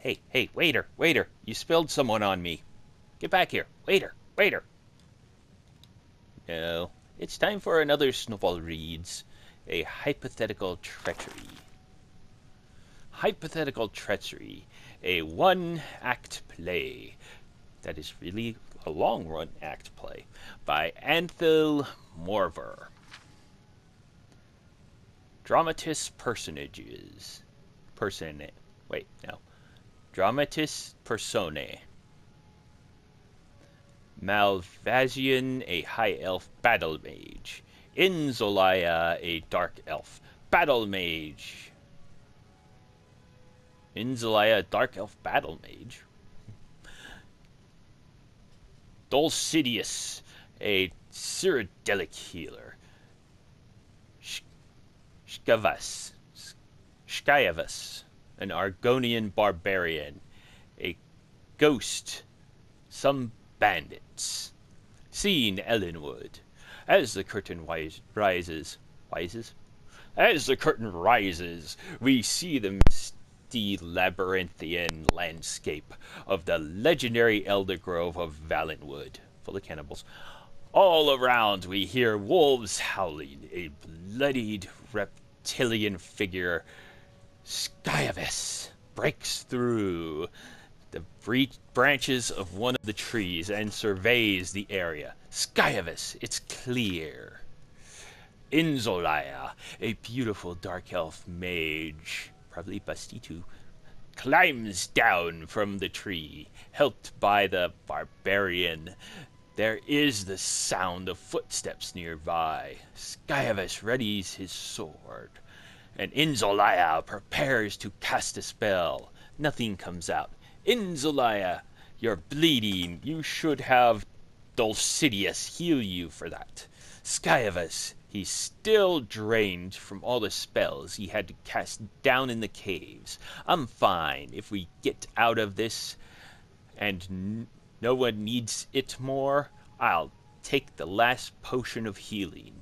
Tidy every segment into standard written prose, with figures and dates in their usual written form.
Hey, waiter, you spilled someone on me. Get back here, waiter. No, it's time for another Snowball Reads, A Hypothetical Treachery. Hypothetical Treachery, a one-act play. That is really a long-run act play by Anthil Morver. Dramatis personages. Dramatis personae. Malvasion, a high elf battle mage. Inzolaya, a dark elf battle mage. Inzolaya, dark elf battle mage. Dulcidius, a Cyrodiilic healer. Skyavus, an Argonian barbarian. A ghost, some bandits. Scene Ellenwood. As the curtain rises, we see the misty labyrinthian landscape of the legendary elder grove of Valenwood, full of cannibals. All around we hear wolves howling. A bloodied reptilian figure, Skyavus, breaks through the branches of one of the trees and surveys the area. Skyavus, it's clear. Inzolaya, a beautiful dark elf mage, probably busty too, climbs down from the tree, helped by the barbarian. There is the sound of footsteps nearby. Skyavus readies his sword, and Inzolaya prepares to cast a spell. Nothing comes out. Inzolaya, you're bleeding. You should have Dulcidius heal you for that. Skyavus, he's still drained from all the spells he had to cast down in the caves. I'm fine if we get out of this and no one needs it more. I'll take the last potion of healing.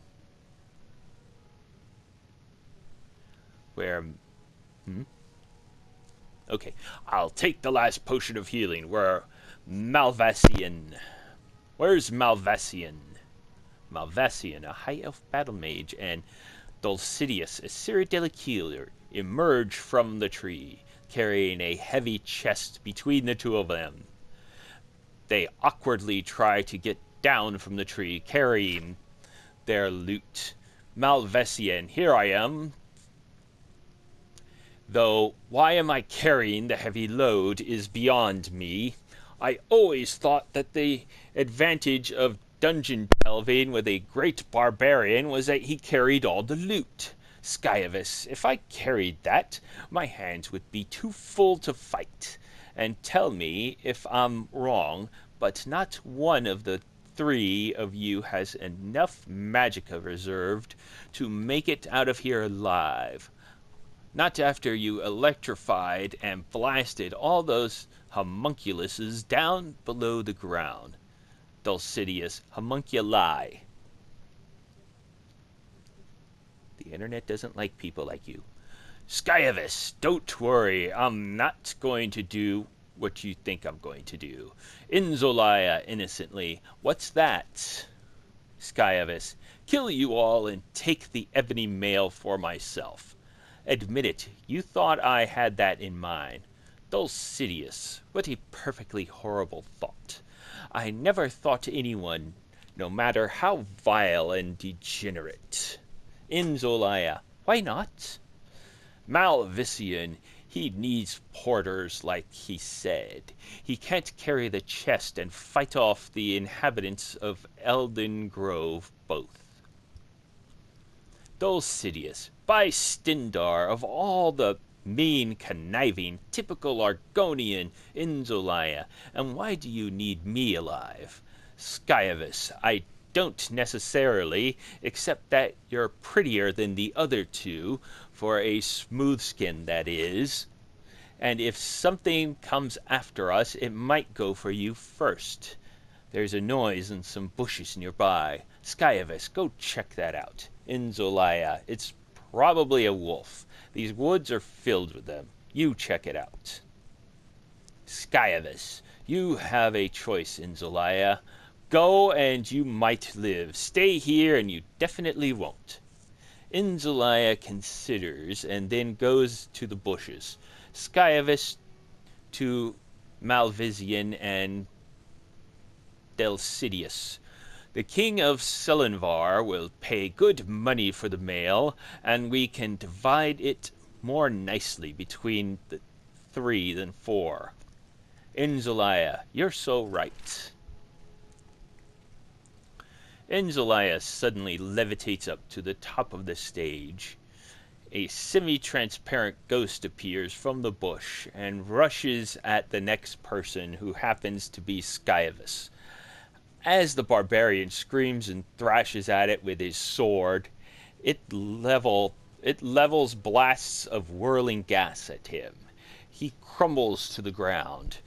Okay, I'll take the last potion of healing. Where's Malvasion? Malvasion, a high elf battle mage, and Dulcidius, a Cyrodiilic healer, emerge from the tree, carrying a heavy chest between the two of them. They awkwardly try to get down from the tree, carrying their loot. Malvasion, here I am. Though why am I carrying the heavy load is beyond me. I always thought that the advantage of dungeon delving with a great barbarian was that he carried all the loot. Skyavus, if I carried that, my hands would be too full to fight. And tell me if I'm wrong, but not one of the three of you has enough magicka reserved to make it out of here alive. Not after you electrified and blasted all those homunculuses down below the ground. Dulcidius, homunculi. The internet doesn't like people like you. Skyavus, don't worry, I'm not going to do what you think I'm going to do. Inzolaya, innocently, what's that? Skyavus, kill you all and take the ebony mail for myself. Admit it, you thought I had that in mind. Dulcidius, what a perfectly horrible thought. I never thought anyone, no matter how vile and degenerate. Inzolaya, why not? Malvasion, he needs porters like he said. He can't carry the chest and fight off the inhabitants of Elden Grove both. Dulcidius, by Stindar, of all the mean, conniving, typical Argonian Inzolaya, and why do you need me alive? Skyavus, I don't necessarily, except that you're prettier than the other two, for a smooth skin, that is. And if something comes after us, it might go for you first. There's a noise in some bushes nearby. Skyavus, go check that out. Inzolaya, it's probably a wolf. These woods are filled with them. You check it out. Skyvis, you have a choice in Zelaya. Go and you might live. Stay here and you definitely won't. Inzalaya considers and then goes to the bushes. Skyvis to Malvisian and Delcidius. The king of Selenvar will pay good money for the mail, and we can divide it more nicely between the 3 than 4. Inzalaya, you're so right. Inzalaya suddenly levitates up to the top of the stage. A semi-transparent ghost appears from the bush and rushes at the next person, who happens to be Skyvis. As the barbarian screams and thrashes at it with his sword, it levels blasts of whirling gas at him. He crumbles to the ground.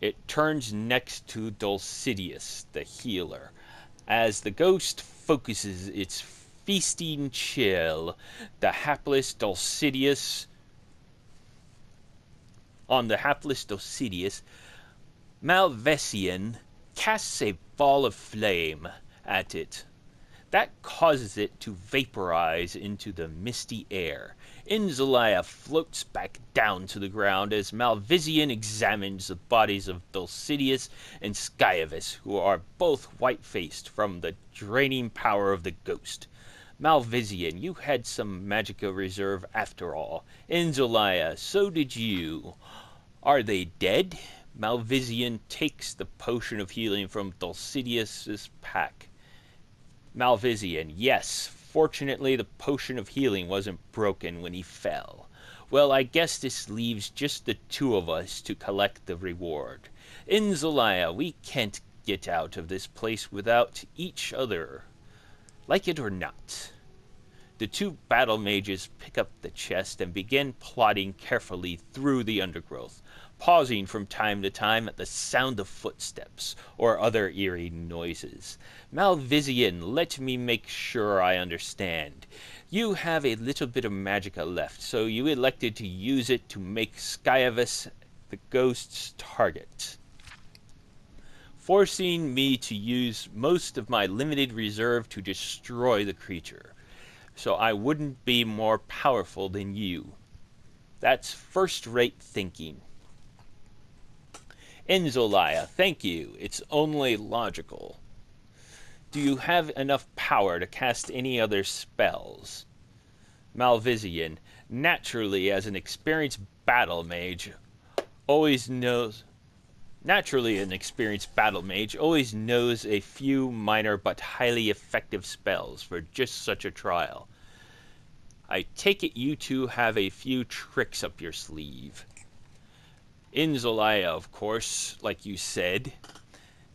It turns next to Dulcidius, the healer. As the ghost focuses its feasting chill, the hapless Dulcidius Malvesian casts a ball of flame at it. That causes it to vaporize into the misty air. Inzalaya floats back down to the ground as Malvisian examines the bodies of Dulcidius and Skyvis, who are both white-faced from the draining power of the ghost. Malvisian, you had some magicka reserve after all. Inzalaya, so did you. Are they dead? Malvisian takes the potion of healing from Dulcidius's pack. Malvisian, yes. Fortunately, the potion of healing wasn't broken when he fell. Well, I guess this leaves just the 2 of us to collect the reward. Inzalaya, we can't get out of this place without each other. Like it or not. The 2 battle mages pick up the chest and begin plodding carefully through the undergrowth, pausing from time to time at the sound of footsteps or other eerie noises. Malvisian, let me make sure I understand. You have a little bit of magicka left, so you elected to use it to make Skyvis the ghost's target, forcing me to use most of my limited reserve to destroy the creature, so I wouldn't be more powerful than you. That's first-rate thinking. Inzalaya, thank you. It's only logical. Do you have enough power to cast any other spells? Malvisian, naturally, as an experienced battle mage, always knows a few minor but highly effective spells for just such a trial. I take it you 2 have a few tricks up your sleeve. Inzalaya, of course, like you said.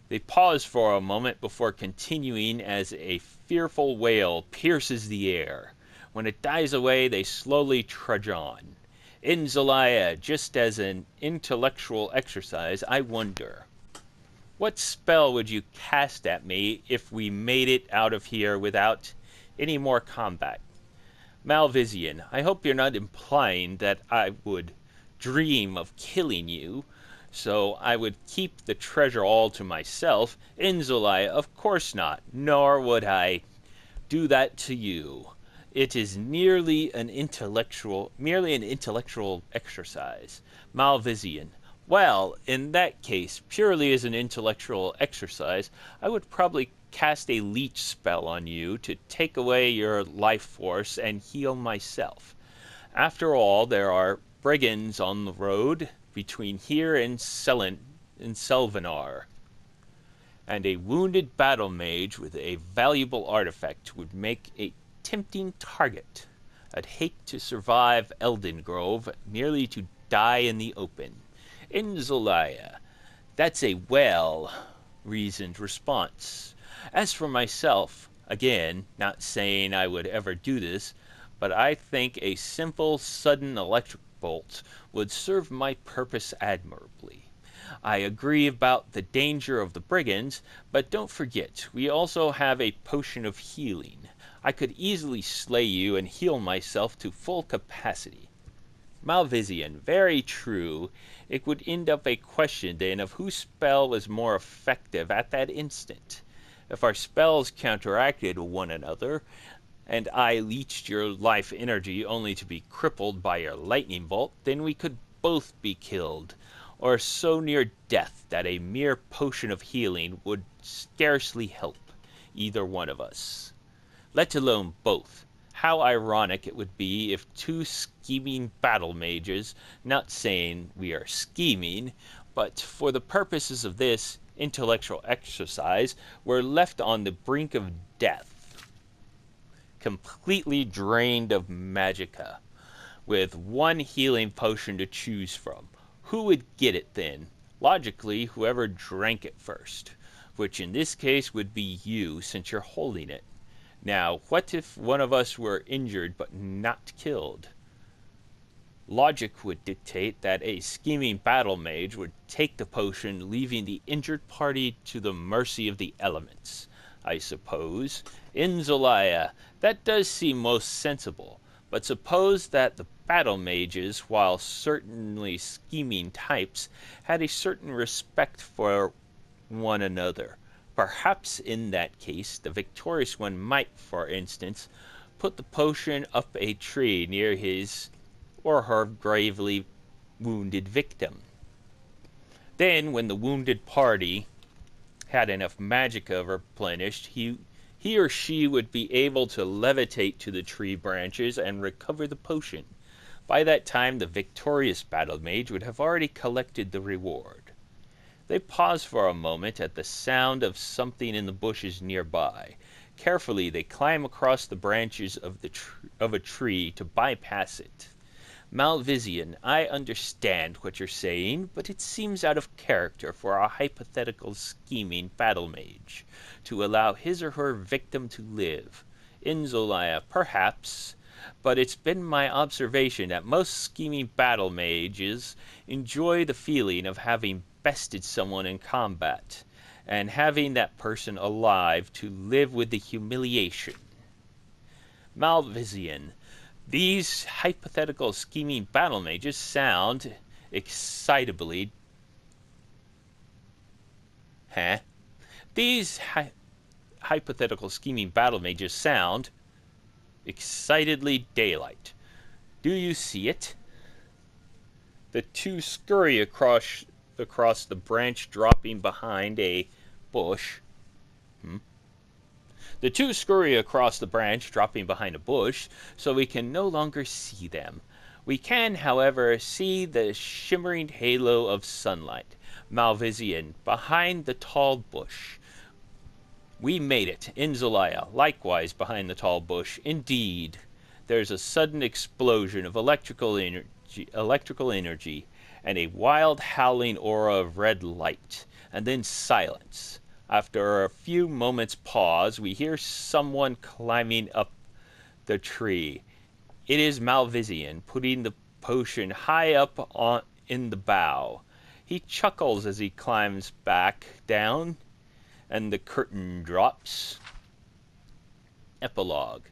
They pause for a moment before continuing as a fearful wail pierces the air. When it dies away, they slowly trudge on. Inzalaya, just as an intellectual exercise, I wonder, what spell would you cast at me if we made it out of here without any more combat? Malvisian, I hope you're not implying that I would dream of killing you, so I would keep the treasure all to myself. Inzalaya, of course not, nor would I do that to you. It is merely an intellectual exercise. Malvisian, well, in that case, purely as an intellectual exercise, I would probably cast a leech spell on you to take away your life force and heal myself. After all, there are brigands on the road between here and Selvanar, and a wounded battle mage with a valuable artifact would make a tempting target. I'd hate to survive Eldengrove merely to die in the open. Inzalaya, that's a well-reasoned response. As for myself, again, not saying I would ever do this, but I think a simple, sudden electric bolt would serve my purpose admirably. I agree about the danger of the brigands, but don't forget, we also have a potion of healing. I could easily slay you and heal myself to full capacity. Malvisian, very true. It would end up a question then of whose spell was more effective at that instant. If our spells counteracted one another, and I leached your life energy only to be crippled by your lightning bolt, then we could both be killed, or so near death that a mere potion of healing would scarcely help either one of us, let alone both. How ironic it would be if two scheming battle mages, not saying we are scheming, but for the purposes of this intellectual exercise, were left on the brink of death, completely drained of magicka, with one healing potion to choose from. Who would get it then? Logically, whoever drank it first, which in this case would be you, since you're holding it. Now, what if one of us were injured but not killed? Logic would dictate that a scheming battle mage would take the potion, leaving the injured party to the mercy of the elements, I suppose. In Zolaya, that does seem most sensible. But suppose that the battle mages, while certainly scheming types, had a certain respect for one another. Perhaps in that case, the victorious one might, for instance, put the potion up a tree near his or her gravely wounded victim. Then, when the wounded party had enough magicka replenished, he or she would be able to levitate to the tree branches and recover the potion. By that time, the victorious battle mage would have already collected the reward. They pause for a moment at the sound of something in the bushes nearby. Carefully, they climb across the branches of a tree to bypass it. Malvisian, I understand what you're saying, but it seems out of character for a hypothetical scheming battle mage to allow his or her victim to live. In Zolaya, perhaps, but it's been my observation that most scheming battle mages enjoy the feeling of having bested someone in combat, and having that person alive to live with the humiliation. Malvisian, these hypothetical scheming battle mages sound excitably... These hypothetical scheming battle mages sound excitedly daylight. Do you see it? The two scurry across the branch dropping behind a bush. The two scurry across the branch dropping behind a bush, so we can no longer see them. We can, however, see the shimmering halo of sunlight. Malvisian, behind the tall bush. We made it. In Zolaya, likewise behind the tall bush. Indeed, there's a sudden explosion of electrical energy, and a wild howling aura of red light, and then silence. After a few moments' pause, we hear someone climbing up the tree. It is Malvisian, putting the potion high up in the bough. He chuckles as he climbs back down, and the curtain drops. Epilogue.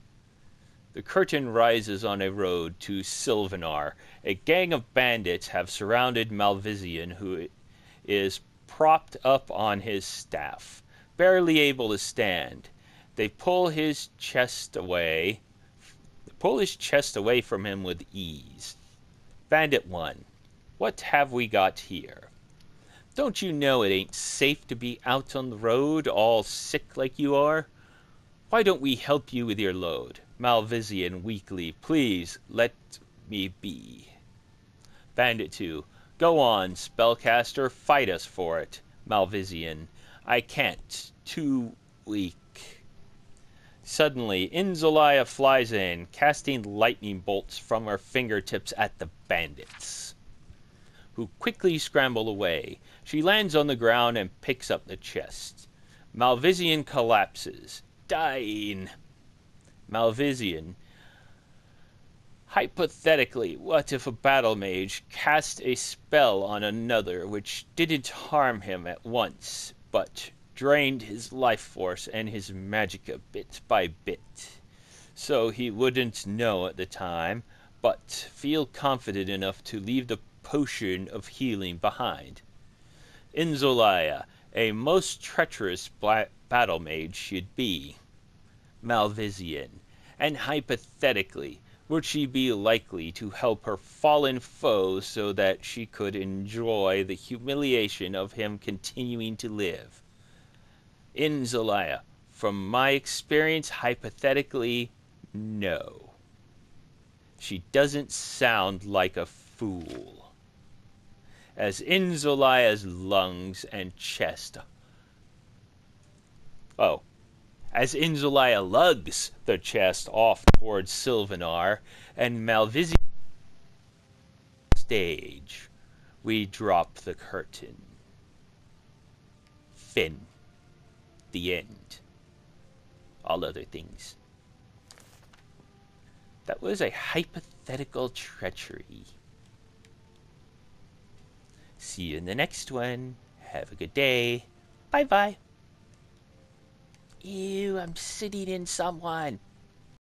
The curtain rises on a road to Sylvanar. A gang of bandits have surrounded Malvisian, who is propped up on his staff, barely able to stand. They pull his chest away from him with ease. Bandit 1, what have we got here? Don't you know it ain't safe to be out on the road, all sick like you are? Why don't we help you with your load? Malvisian weakly, please let me be. Bandit 2, go on, spellcaster, fight us for it. Malvisian, I can't, too weak. Suddenly, Inzolaya flies in, casting lightning bolts from her fingertips at the bandits, who quickly scramble away. She lands on the ground and picks up the chest. Malvisian collapses, dying. Malvisian, hypothetically, what if a battle mage cast a spell on another which didn't harm him at once, but drained his life force and his magicka bit by bit, so he wouldn't know at the time, but feel confident enough to leave the potion of healing behind. Inzolaya, a most treacherous battle mage she'd be. Malvisian, and hypothetically, would she be likely to help her fallen foe so that she could enjoy the humiliation of him continuing to live? Inzolaya, from my experience, hypothetically, no. She doesn't sound like a fool. As Inzolaya's lungs and chest... As Inzolaya lugs the chest off towards Sylvanar and Malvisian stage, we drop the curtain. Fin. The end. All other things. That was a hypothetical treachery. See you in the next one. Have a good day. Bye-bye. Ew, I'm sitting in someone.